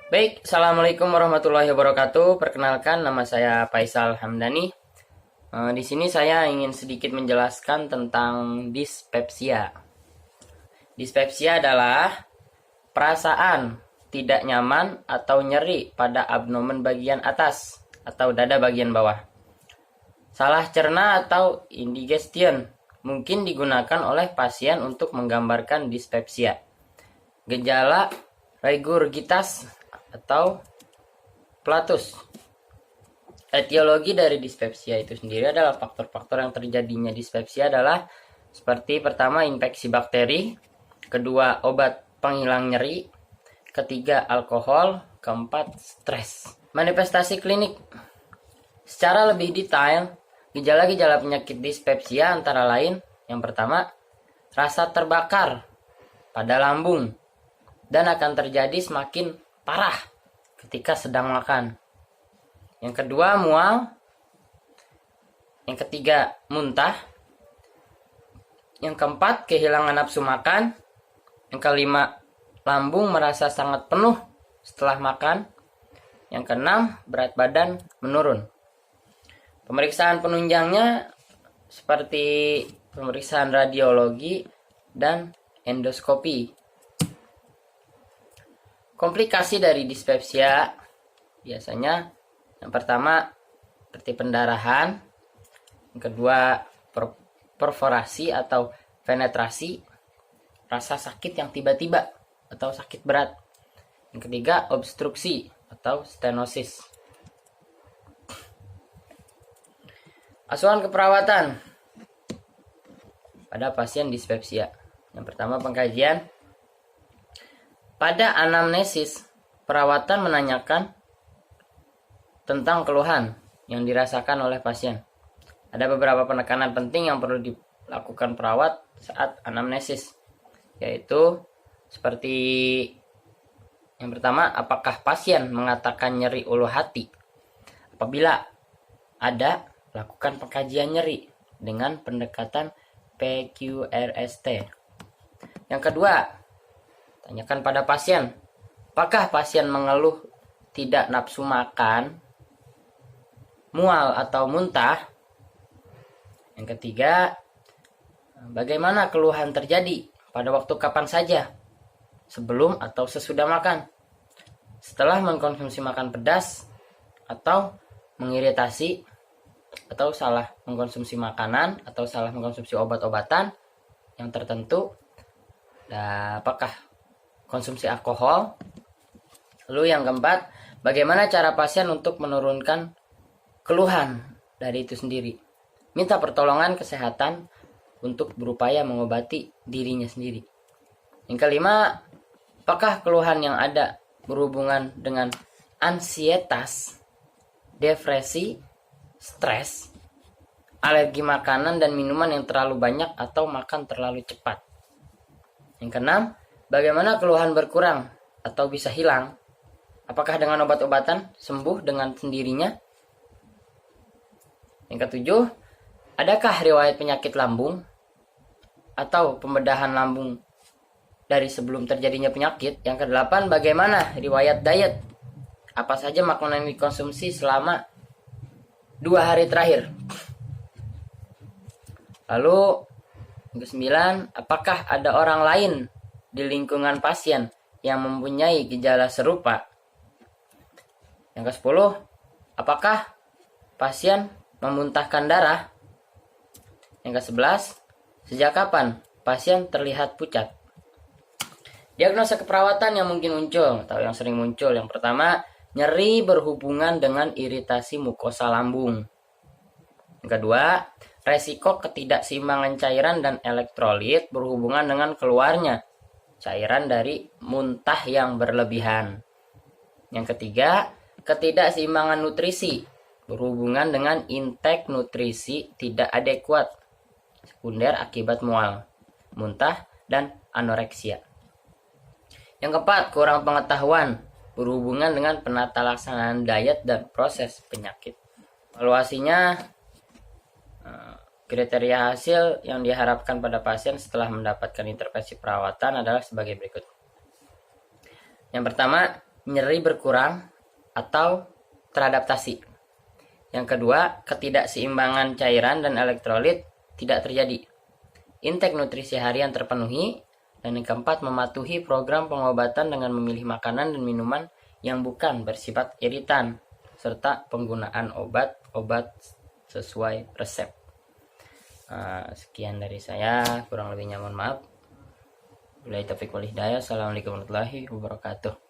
Baik, Assalamualaikum warahmatullahi wabarakatuh. Perkenalkan, nama saya Faisal Hamdani. Di sini saya ingin sedikit menjelaskan tentang dispepsia. Dispepsia adalah perasaan tidak nyaman atau nyeri pada abdomen bagian atas atau dada bagian bawah. Salah cerna atau indigestion mungkin digunakan oleh pasien untuk menggambarkan dispepsia. Gejala regurgitas atau flatus. Etiologi dari dispepsia itu sendiri adalah faktor-faktor yang terjadinya dispepsia adalah seperti pertama infeksi bakteri, kedua obat penghilang nyeri, ketiga alkohol, keempat stres. Manifestasi klinik. Secara lebih detail, gejala-gejala penyakit dispepsia antara lain yang pertama, rasa terbakar pada lambung dan akan terjadi semakin parah ketika sedang makan. Yang kedua, mual. Yang ketiga, muntah. Yang keempat, kehilangan nafsu makan. Yang kelima, lambung merasa sangat penuh setelah makan. Yang keenam, berat badan menurun. Pemeriksaan penunjangnya seperti pemeriksaan radiologi dan endoskopi. Komplikasi dari dispepsia biasanya yang pertama seperti pendarahan, yang kedua perforasi atau penetrasi, rasa sakit yang tiba-tiba atau sakit berat, yang ketiga obstruksi atau stenosis. Asuhan keperawatan pada pasien dispepsia. Yang pertama pengkajian. Pada anamnesis, perawatan menanyakan tentang keluhan yang dirasakan oleh pasien. Ada beberapa penekanan penting yang perlu dilakukan perawat saat anamnesis, yaitu seperti yang pertama, apakah pasien mengatakan nyeri ulu hati? Apabila ada, lakukan pengkajian nyeri dengan pendekatan PQRST. Yang kedua, tanyakan pada pasien, apakah pasien mengeluh tidak nafsu makan, mual atau muntah? Yang ketiga, bagaimana keluhan terjadi pada waktu kapan saja, sebelum atau sesudah makan, setelah mengkonsumsi makan pedas, atau mengiritasi, atau salah mengkonsumsi makanan, atau salah mengkonsumsi obat-obatan yang tertentu, dan apakah konsumsi alkohol. Lalu yang keempat, bagaimana cara pasien untuk menurunkan keluhan dari itu sendiri. Minta pertolongan kesehatan untuk berupaya mengobati dirinya sendiri. Yang kelima, apakah keluhan yang ada berhubungan dengan ansietas, depresi, stres, alergi makanan dan minuman yang terlalu banyak atau makan terlalu cepat. Yang keenam, bagaimana keluhan berkurang atau bisa hilang? Apakah dengan obat-obatan sembuh dengan sendirinya? Yang ketujuh, adakah riwayat penyakit lambung atau pembedahan lambung dari sebelum terjadinya penyakit? Yang kedelapan, bagaimana riwayat diet? Apa saja makanan yang dikonsumsi selama 2 hari terakhir? Lalu yang kesembilan, apakah ada orang lain di lingkungan pasien yang mempunyai gejala serupa? Yang ke-10, apakah pasien memuntahkan darah? Yang ke-11, sejak kapan pasien terlihat pucat? Diagnosa keperawatan yang mungkin muncul atau yang sering muncul. Yang pertama, nyeri berhubungan dengan iritasi mukosa lambung. Yang kedua, resiko ketidakseimbangan cairan dan elektrolit berhubungan dengan keluarnya cairan dari muntah yang berlebihan. Yang ketiga, ketidakseimbangan nutrisi berhubungan dengan intake nutrisi tidak adekuat sekunder akibat mual, muntah, dan anoreksia. Yang keempat, kurang pengetahuan berhubungan dengan penata laksanaan diet dan proses penyakit. Evaluasinya, kriteria hasil yang diharapkan pada pasien setelah mendapatkan intervensi perawatan adalah sebagai berikut. Yang pertama, nyeri berkurang atau teradaptasi. Yang kedua, ketidakseimbangan cairan dan elektrolit tidak terjadi. Intake nutrisi harian terpenuhi. Dan yang keempat, mematuhi program pengobatan dengan memilih makanan dan minuman yang bukan bersifat iritan, serta penggunaan obat-obat sesuai resep. Sekian dari saya, kurang lebihnya mohon maaf. Wabillahi taufiq wal hidayah. Assalamualaikum warahmatullahi wabarakatuh.